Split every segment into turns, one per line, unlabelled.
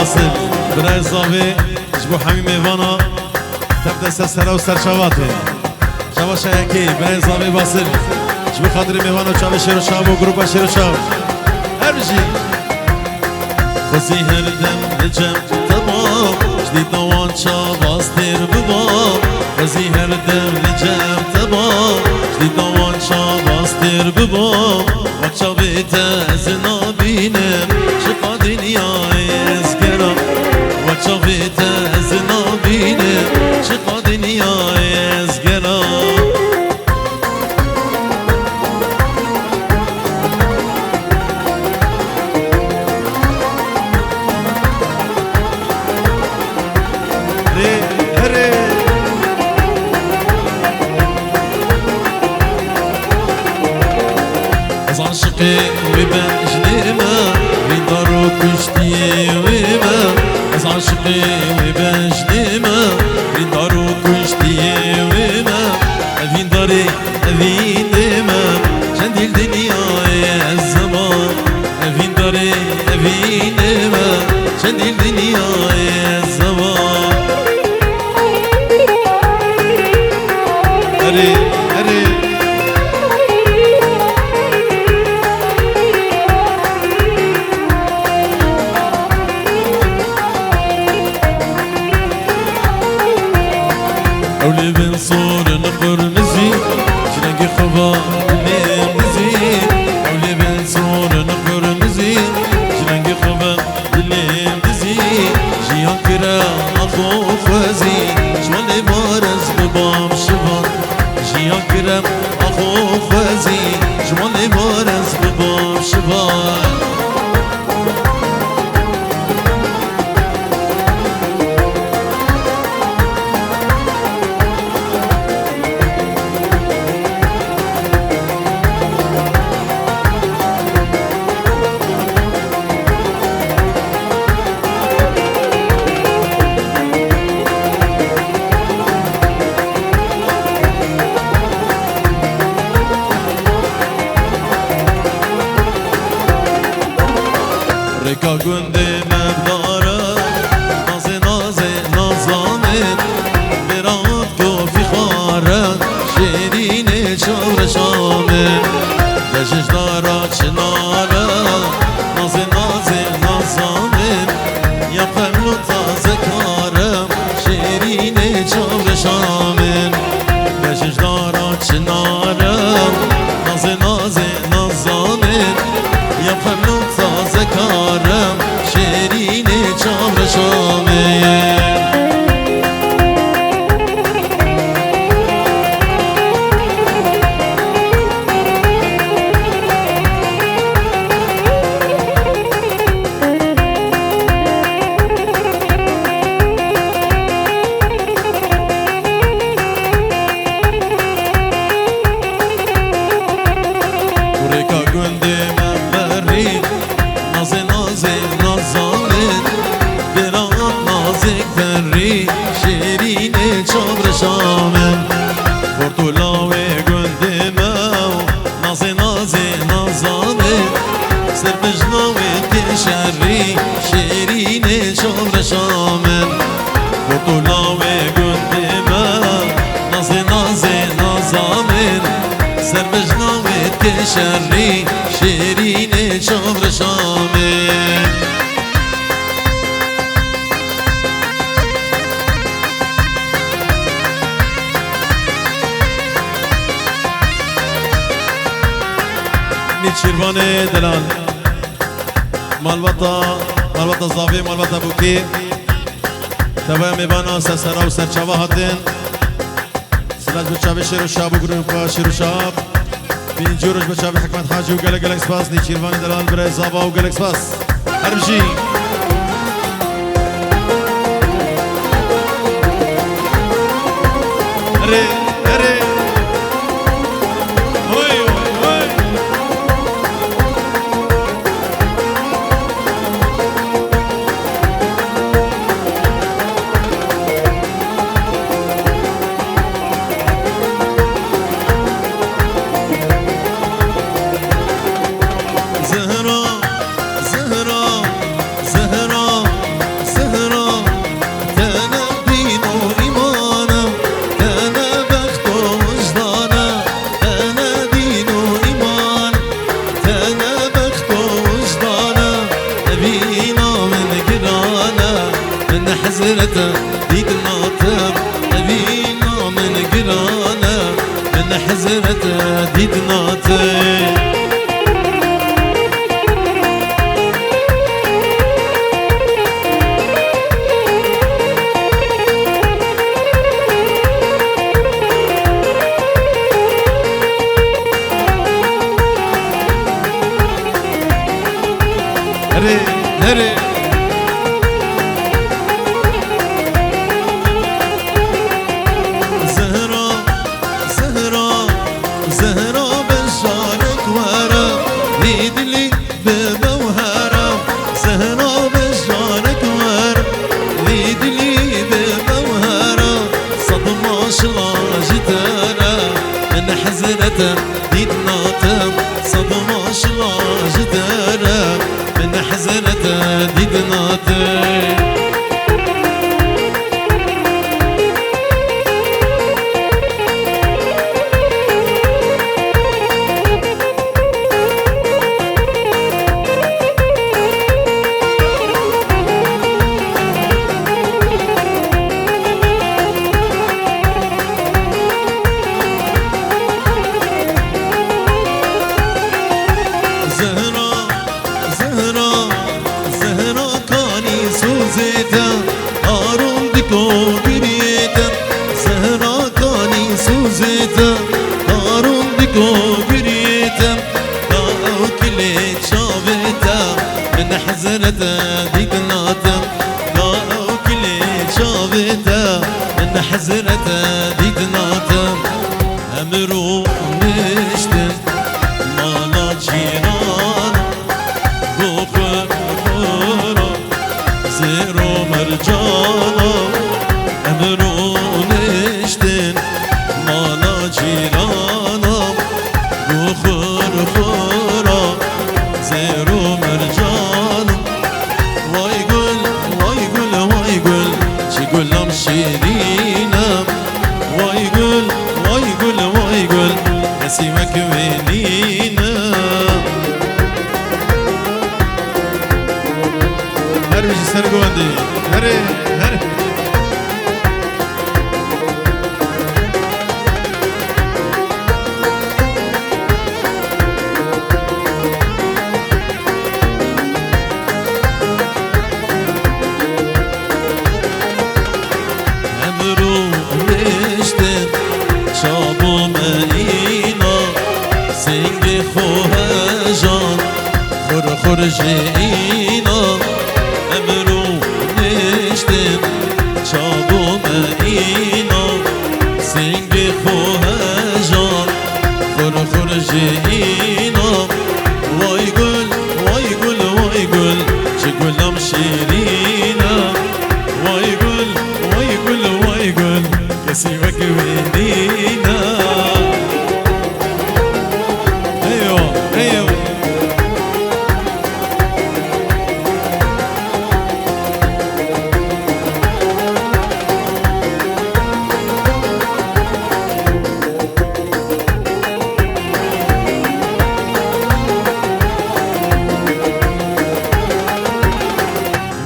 باسل برای زاوی جبو حمی میوانا تبدأ سرسرا و سرشواته شوا شایکی برای زاوی باسل جبو خاطر میوانا چاوه شیر و شاب و گروپا شیر و شاب هر بجی خوزی هر دم نجم تمام جدید نوان چا باستیر ببام خوزی هر دم نجم تمام جدید نوان چا باستیر ببام وقتا بیت از نابینم شقا دنیای ازگرم وقتا بیت از نابینم شقا دنیای ازگرم وبجنيمة في دارو كشتي وما از عاشقي وبجنيمة في دارو كشتي وما في داري في نيمة شندي الدنيا يا الزمان في داري في نيمة شندي الدنيا يا الزمان هري هري أولي بن صور نقر مزي جنقي خبا اللي مزي أولي بن صور نقر مزي جنقي خبا اللي مزي جيان كرا أخو خوزي جوالي بارز ببام شبان جيان كرا أخو خوزي جوالي بارز ببام شبان رکا گنده مبدارا نازه نازه نازامن برات کافی خارن شیرین چار شامن دشش دارا چنارا نازه نازه نازامن یا قبل تازه کارم شیرین چار شامن دشش دارا چنارم نازه نازه نازامن یا قبل تازه کارم شیرین چار شامه شیرین چابر شامن پرتولاوی گنده مو نازه نازه نازامه سر بجناوی کشری شیرین چابر شامن پرتولاوی گنده مو نازه نازه نازامه سر بجناوی کشری شیرین چابر شامن شیروان دلال مالباتا زاوی مالباتا بوکی تبای میبانا سرسرا و سرچاوه هاتن سلاج بچاوه شیر و شاب و گروه شیر و شاب بین جورج بچاوه حکمت حاجی و گلک گلک سپاس نی شیروان دلال برای زابا و گلک سپاس هر بجی هره هره حزرته ديك ناطم أبينا من قرانا من حزرته ديك ناطم هري هري زهرة زهرة زهرة بشارك ورا ليدلي بموهرة زهرة بشارك ورا ليدلي بموهرة صدمة شلا جدارة من حزرته ديد ناطم صدمة شلا جدارة من حزرته ديد ناطم زهرة زهرة زهرة كاني سوزيتا هارون ديكو قريتا زهرة كاني سوزيتا هارون ديكو قريتا داو كليت شابتا من حزرتا ديك ناطم داو كليت شابتا من حزرتا ديك ناطم أمرو نشتم مالا جيران بوخر خورا زيرو مرجانا أمرو نشتن مالا جيرانا بوخر خورا زيرو مرجانا واي قل واي قل واي قل شقول لهم شيرينا واي قل واي قل واي قل نسيمك وينينا هر بيجي سرقو عندي هري هري أمرو نشتن شابو مئينا سنگ خوه جان خور خور جئينا أمرو نشتن شابو مئينا سنگ خوه جان خور خور جئينا واي قل واي قل واي قل شقولهم شيرينا واي قل واي قل واي قل كسيبك وينينا ايوه ايوه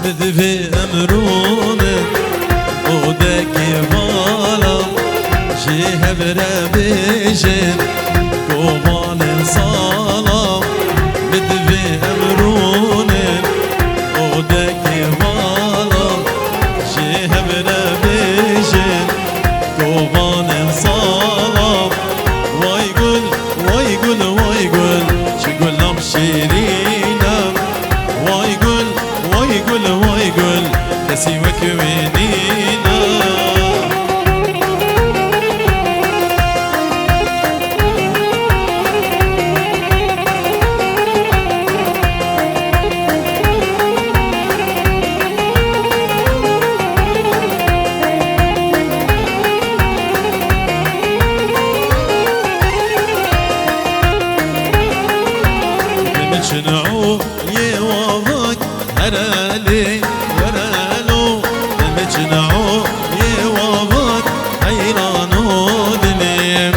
مذفي أمرونه ودك بالا جيه بربيجن قوان صالا مذفي أمرونه ودك بالا جيه بربيجن قوان صالا واي قل واي قل واي قل شقول لهم شيرينا واي قل واي قل واي قل نسيمك وينينا شنعو يوافق هرالي ورالو مجنعو يوافق حيرانو دليم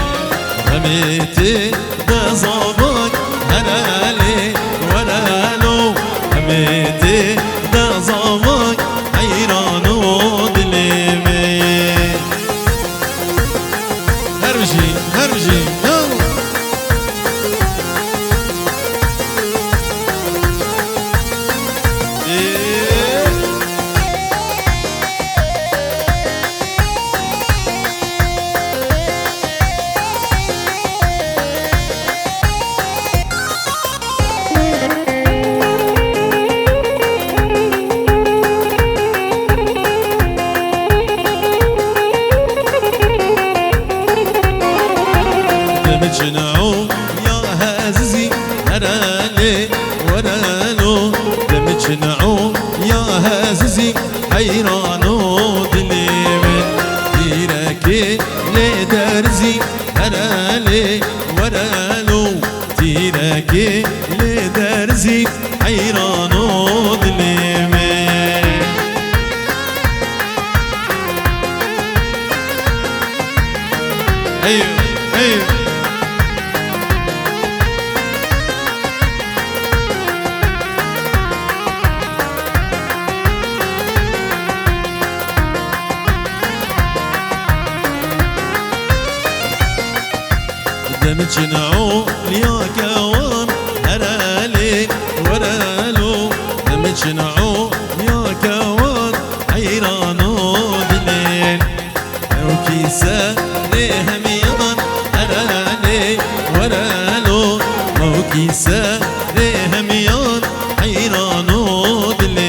رميتي دزابك هرالي ورالو رميتي دزابك حيرانو حيران ودلي من تيركي لدرزي هرالي ورالو تيركي لدرزي حيران ودلي من ايوه ايوه دمجنعو ليا كوان هرالي ورالو دمجنعو ليا كوان حيرانو دليل او كيسا ليهم يضن هرالي ورالو او كيسا ليهم يضن حيرانو دليل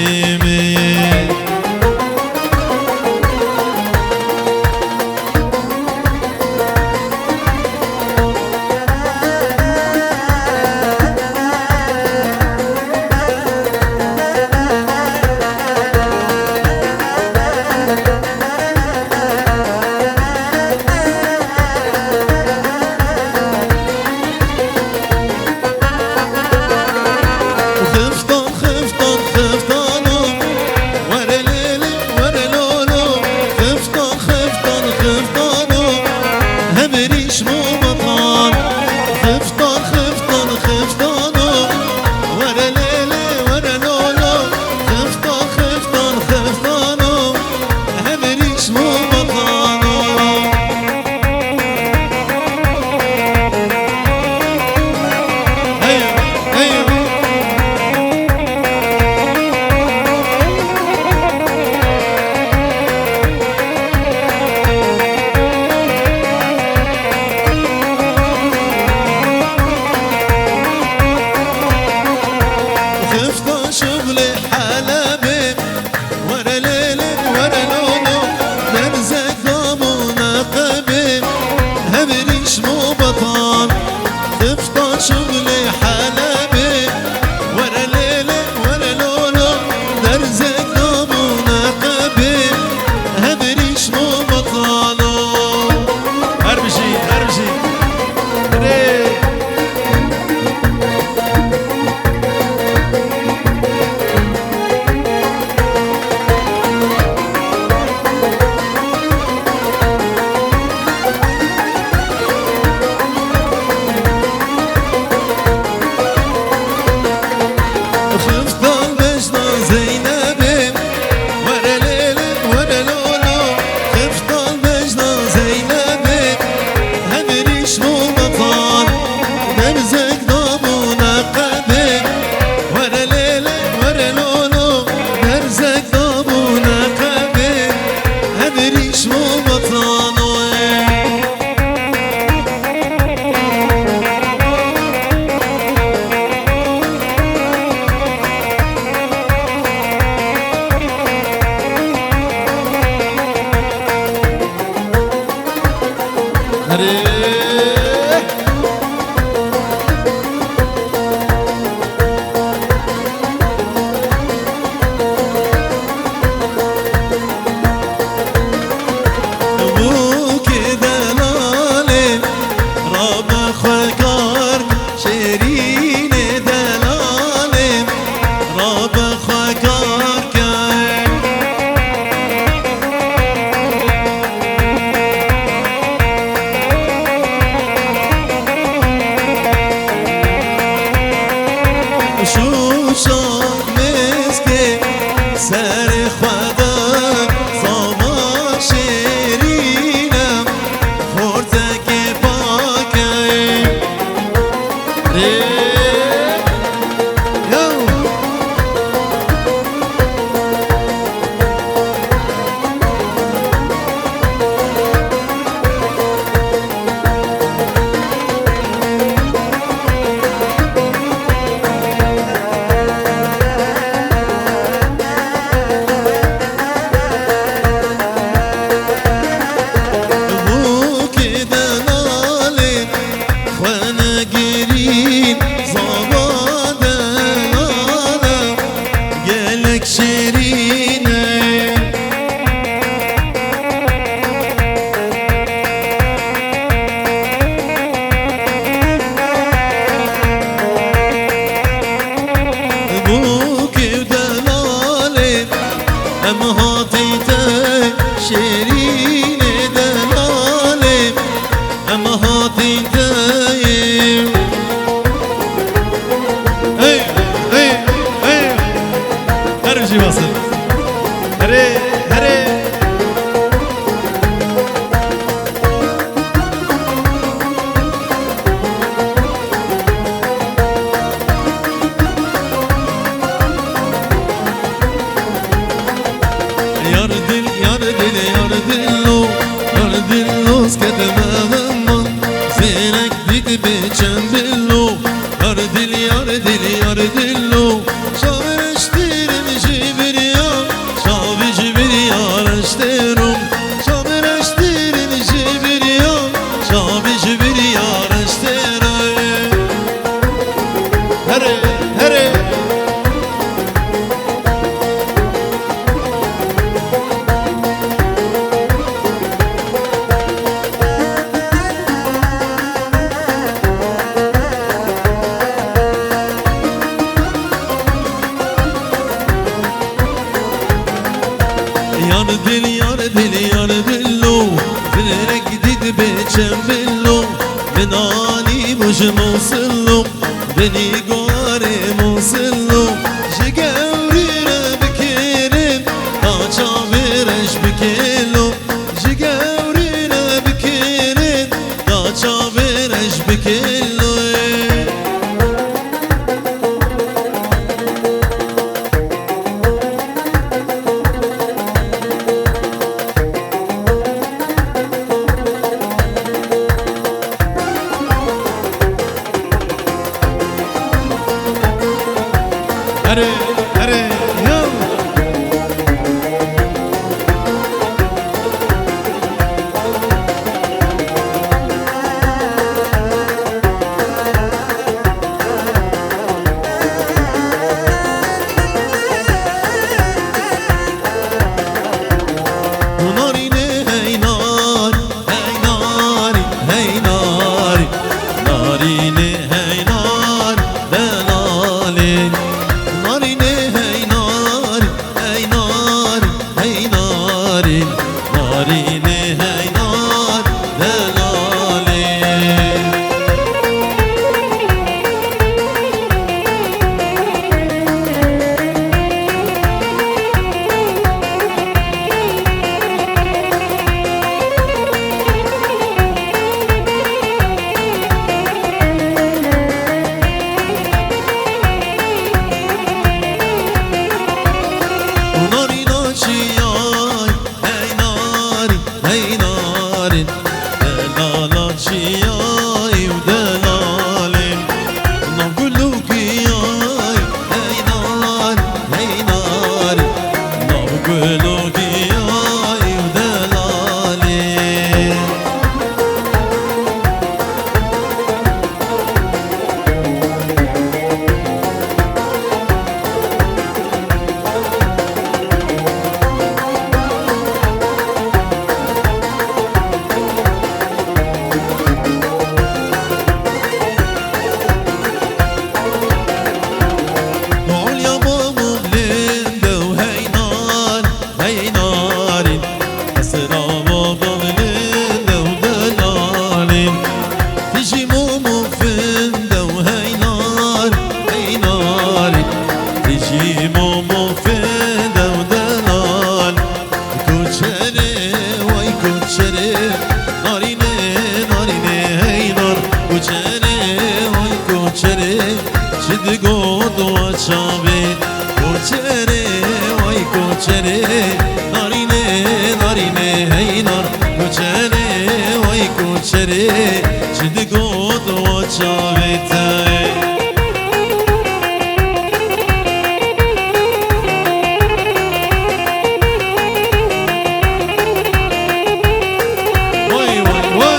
دل یار بلو فرق دید بچم بلو منانی مش موصلو بنی گواره موصلو جگوری را بکرم آچا برش بکلو جگوری را بکرم آچا برش بکلو هره هره يلا وناريني هي نار هي ناري هي ناري ناريني هي نار دلالي ناريني هي نار هي نار هي ناري ناريني هي نار دلالي وناري ناشياي هي ناري هي ناري دلالاتشياي ودلالي نقولوك ياي هي ناري هي ناري نقولوك ياي ودلالي وعول يا مامو بلندا وهي نار هي ناري أسرى بابا بلندا ودلالي تجي مامو فندا وهي نار هي ناري تجي مامو فندا ودلال كوتشري وي كوتشري ناريني ناريني هي نار كوتشري وي كوتشري شد قود وشابي كوتشري وي كوتشري ناريني ناريني هي نار كوتشري وي كوتشري شد قود وشابي تاي وي وي وي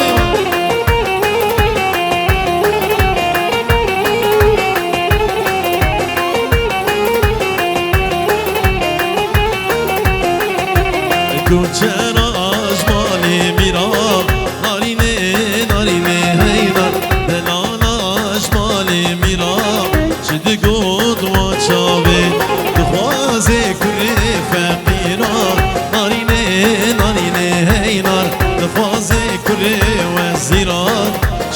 كوتشرا أجمالي ميرا ناريني ناريني هينار دلالا أجمالي ميرا شد قود وشابي دخوازي كل فقيرا ناريني ناريني هينار دخوازي كل وزيرا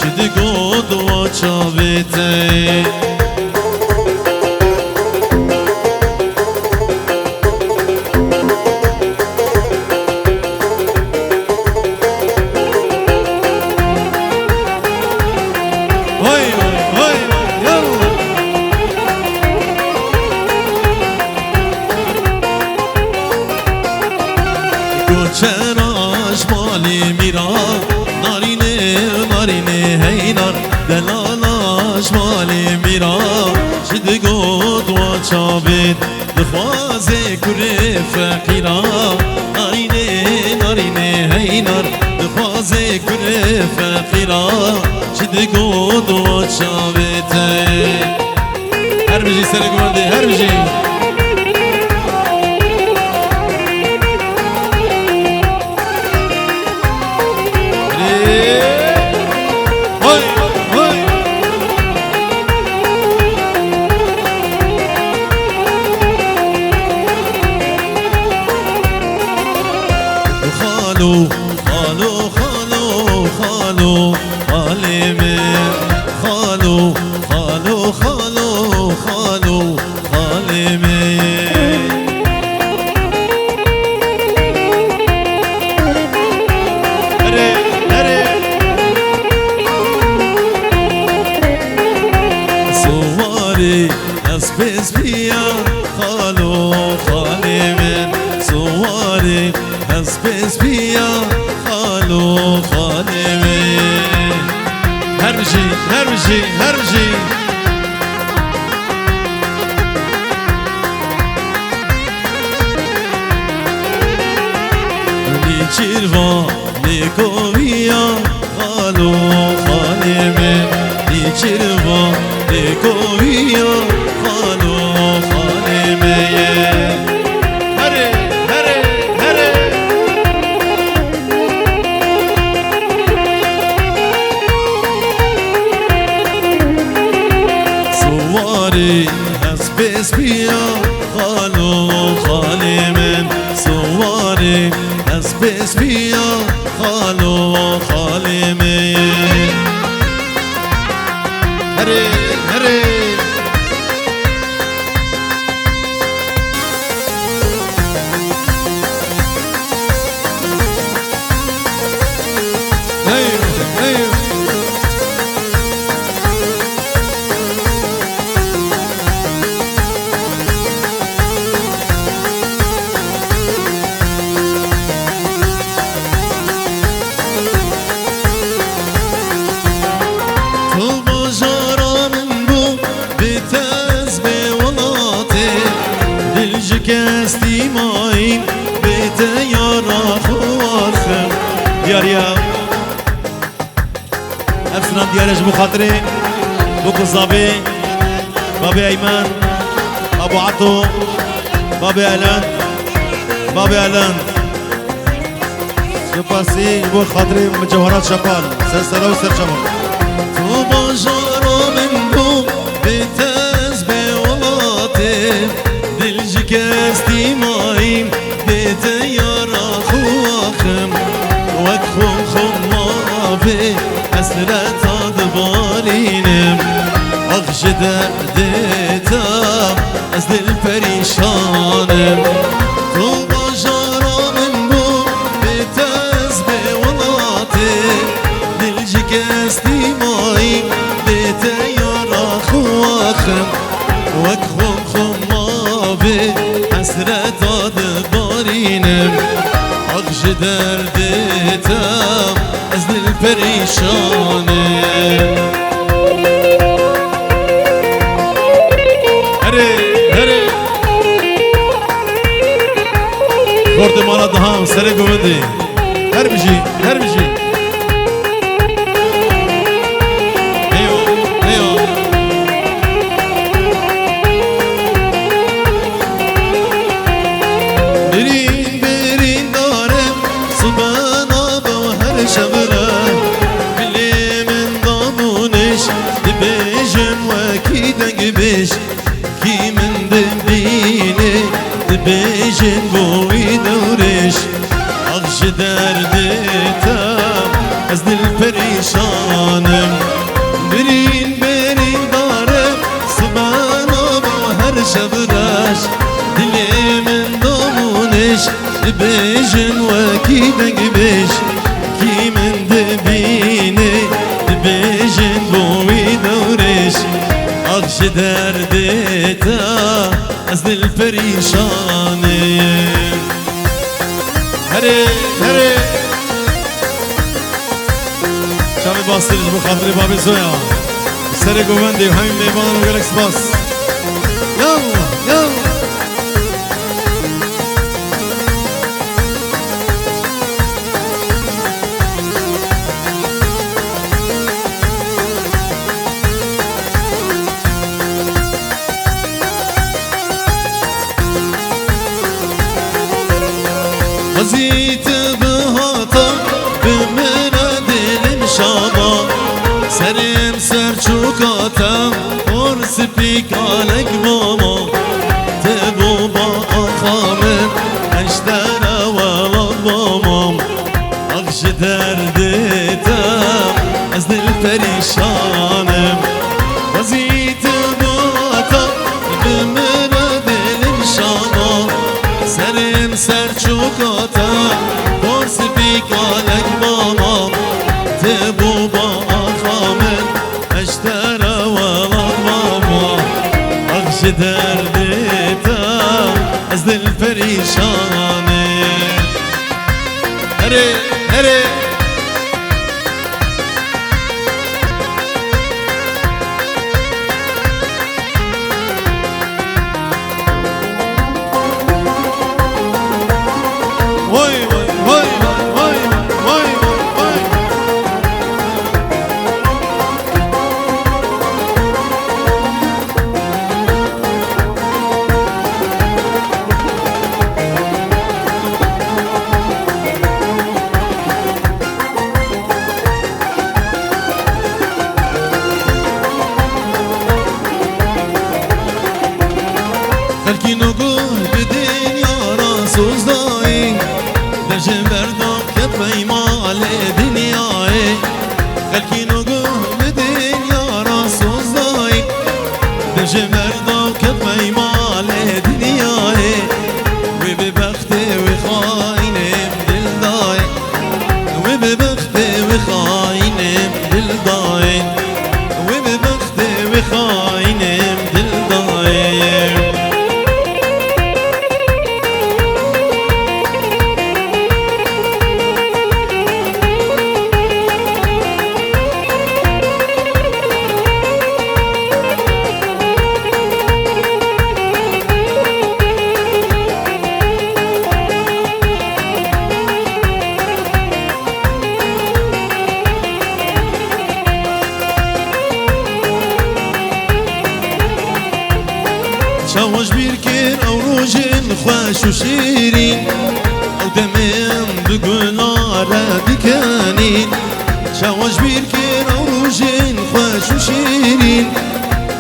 شد قود وشابي تاي هاي هاي يلا كوتشرا أجمالي ميرا ناريني ناريني هينار دلالا أجمالي ميرا شد قود وشابيت دخوازي كل فقيرا ناريني ناريني هينار دخوازي كل فقيرا شد قود وشابيت هربجي سرق مردي هربجي خالو خالو خالو خالو خالي خالو خالو خالو خالو خالي اسبس بيا خالو خالي من صواري اسبس بيا خالو خالي من هرجي هرجي هرجي نيچيروا نيكويا خالو خالي من نيچيروا نيكويا خالو خالي من هري هري هري صواري اسبس بيا خالو خالي من صواري اسبس بيا خالو خالي من هري هري
كاستي ماين بيت يارا خواخم
دياريا افسنام ديارج بو خاطري بوكو صابي بابي ايمن ابو عطو بابي الان بابي الان شباسي بو خاطري مجوهرات شبال سلسلة وسر شبال
تو بجارا من بو بتز بولاتي كاستي مايم بيت يارا خواخم وكخم خمابي حسرة أدبارينم أغجد ديتا أزل البريشانم تو بجارا من بو بتز بولاتي دلجي كاستي مايم بيت يارا خواخم وكخم حسرت أدبارينم عقش دردتم أزل البريشانم
هري هري خورد مالا دهام سري قوندي هربجي هربجي
كي من دبيني دبيجن بوي دورش أغش دردتا أزن البريشانم برين برين دارم سبانا بوهر شبراش دلي من دامونش دبيجن وكي دقبش كي من دبيني دبيجن بوي دورش أغش دردتا أزن البريشاني
هري هري شامي باسترج بخاطري بابي زويا سري قوندي وهمي ميبان وقالك سباس يلا يلا
غزيت بهاتا بمنا دلم شاما سرم سرچوكاتا ورس بيكالك ماما تبو با آخامن اشترا ولا ماما perişanım Vaziyet bata Bimene dilim şama Serim serçuk ata Korsi pikalek mamam Tebu bağakamın Eştere velat mama Akşi derdi ta Ez dil perişanım Heri, heri خلقی نگاه بدین یارا سوزدایی در جبردم که پیمال دنیای خلقی نگاه بدین یارا سوزدایی در جبردم که پیمال دنیای و به بخت و خاینم دل دای و به بخت و خاینم دل دای و به بخت و خاینم دل دای شواش بیر کر او روژن خوش و شیرین او دمیم بگناره دکنین شواش بیر کر او روژن خوش و شیرین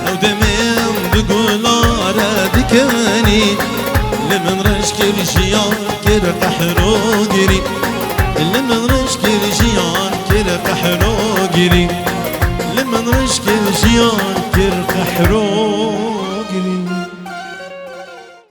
او دمیم بگناره دکنین لمن رش کر جیان کر قحر و گیرین لمن رش کر جیان کر قحر و گیرین لمن رش کر جیان کر قحر و